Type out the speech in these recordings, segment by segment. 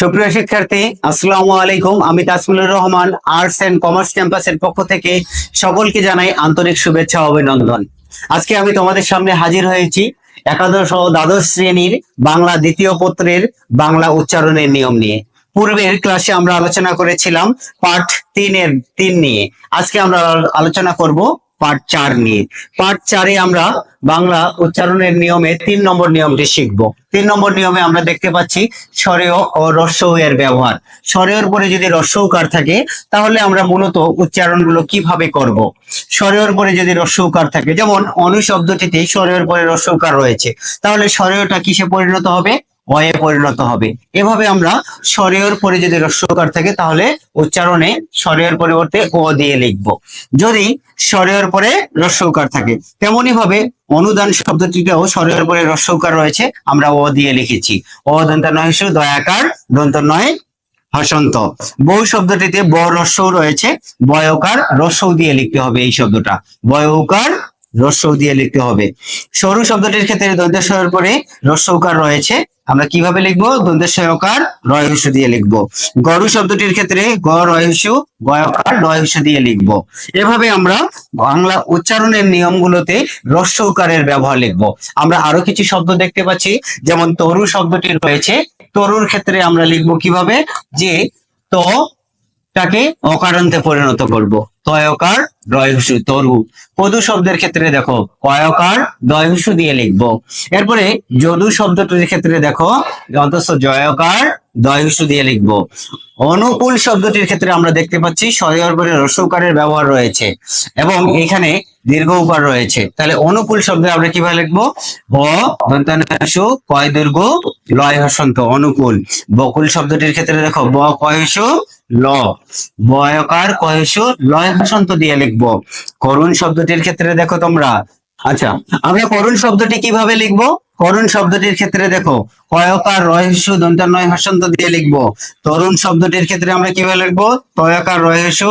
সুপ্রিয় শিক্ষার্থী, আসসালামু আলাইকুম। আমি তাসমিলুর রহমান, আর্টস এন্ড কমার্স ক্যাম্পাসের পক্ষ থেকে সকলকে জানাই আন্তরিক শুভেচ্ছা ও অভিনন্দন। আজকে আমি তোমাদের সামনে হাজির হয়েছি একাদশ ও দ্বাদশ শ্রেণীর বাংলা দ্বিতীয় পত্রের বাংলা উচ্চারণের নিয়ম নিয়ে। পূর্বের ক্লাসে আমরা আলোচনা করেছিলাম পার্ট 3 নিয়ে। আজকে আমরা আলোচনা করব পার্ট 4 নিয়ে। পার্ট 4-এ আমরা বাংলা উচ্চারণের নিয়মে 3 নম্বর নিয়মটি শিখব। 3 নম্বর নিয়মে আমরা দেখতে পাচ্ছি স্বরেয় ও রস্বউ এর ব্যবহার। স্বরের পরে যদি রস্বউকার থাকে তাহলে আমরা মূলত উচ্চারণগুলো কিভাবে করব। স্বরের পরে যদি রস্বউকার থাকে, যেমন অনু শব্দটিতে স্বরের পরে রস্বউকার রয়েছে, তাহলে স্বরেয়টা কিসে পরিণত হবে? অয়ে পরিণত হবে। এভাবে আমরা স্বরের পরে যদি রস্বউকার থাকে তাহলে উচ্চারণে স্বরের পরিবর্তে ও দিয়ে লিখব। যদি স্বরের পরে রস্বউকার থাকে, তেমনি ভাবে অনুদান শব্দটিতেও স্বরের পরে রস্বউকার রয়েছে, আমরা ও দিয়ে লিখেছি। ও দন্ত নয় হ্রস্ব দয়াকার দন্ত নয় হসন্ত। বহু শব্দটিতে ব রস্বউ রয়েছে, বয়কার রস্বউ দিয়ে লিখতে হবে। এই শব্দটা বয়কার রস্বউ দিয়ে লিখতে হবে। সরু শব্দটির ক্ষেত্রে দন্তেশ্বরের পরে রস্বউকার রয়েছে, আমরা কিভাবে লিখবো? দন্তেশ্বয়কার রয় হ্রস্ব দিয়ে লিখবো। গরু শব্দটির ক্ষেত্রে গ রয় হ্রস্ব গয়কার রয় হ্রস্ব দিয়ে লিখবো। এভাবে আমরা বাংলা উচ্চারণের নিয়মগুলোতে রস্বউকারের ব্যবহার লিখবো। আমরা আরো কিছু শব্দ দেখতে পাচ্ছি, যেমন তরু শব্দটি রয়েছে। তরুর ক্ষেত্রে আমরা লিখবো কিভাবে? যে ত টাকে অকারান্তে পরিণত করব, তয়কার রয় হ্রস্ব তরু। পদু শব্দের ক্ষেত্রে দেখো কয়কার দয় হ্রস্ব দিয়ে লিখবো। এরপরে যদু শব্দটির ক্ষেত্রে দেখো অন্তঃ জয়কার দয় হ্রস্ব দিয়ে লিখবো। অনুকূল শব্দটির ক্ষেত্রে আমরা দেখতে পাচ্ছি স্বরের পরে রস্বউকারের ব্যবহার রয়েছে এবং এখানে দীর্ঘ উকার রয়েছে। তাহলে অনুকূল শব্দে আমরা কিভাবে লিখবো? ব দন্তানু কয় দীর্ঘ লয় হসন্ত অনুকূল। বকুল শব্দটির ক্ষেত্রে দেখো ব কয়স ল বয়কার কয়স লয় হসন্ত দিয়ে লিখবো। করুণ শব্দটির ক্ষেত্রে দেখো তোমরা, আচ্ছা আমরা করুণ শব্দটি কিভাবে লিখবো? করুণ শব্দটির ক্ষেত্রে দেখো কয়কার রহস্য দন্ত নয় হসন্ত দিয়ে লিখবো। তরুণ শব্দটির ক্ষেত্রে আমরা কিভাবে লিখবো? তয়কার রহস্য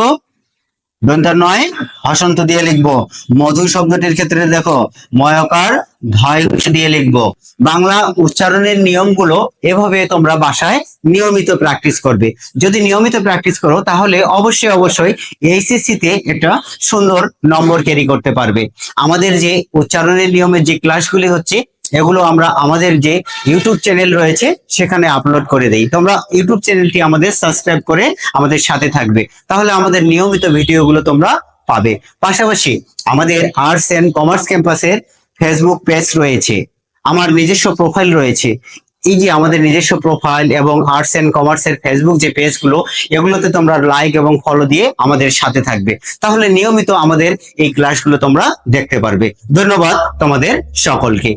দন্ত নয় হসন্ত দিয়ে লিখবো। মধু শব্দটির ক্ষেত্রে দেখো ময়কার ধয় দিয়ে লিখবো। বাংলা উচ্চারণের নিয়মগুলো এভাবে তোমরা বাসায় নিয়মিত প্র্যাকটিস করবে। যদি নিয়মিত প্র্যাকটিস করো তাহলে অবশ্যই এইচএসসি তে একটা সুন্দর নম্বর ক্যারি করতে পারবে। আমাদের যে উচ্চারণের নিয়মের যে ক্লাসগুলি হচ্ছে এগুলো আমরা আমাদের যে ইউটিউব চ্যানেল রয়েছে সেখানে আপলোড করে দেই। তোমরা ইউটিউব চ্যানেলটি আমাদের সাবস্ক্রাইব করে আমাদের সাথে থাকবে, তাহলে আমাদের নিয়মিত ভিডিওগুলো তোমরা পাবে। পাশাপাশি আমাদের আর্টস এন্ড কমার্স ক্যাম্পাসের ফেসবুক পেজ রয়েছে, আমার নিজস্ব প্রোফাইল রয়েছে। এই যে আমাদের নিজস্ব প্রোফাইল এবং আর্টস এন্ড কমার্সের ফেসবুক যে পেজগুলো, এগুলোতে তোমরা লাইক এবং ফলো দিয়ে আমাদের সাথে থাকবে, তাহলে নিয়মিত আমাদের এই ক্লাসগুলো তোমরা দেখতে পারবে। ধন্যবাদ তোমাদের সকলকে।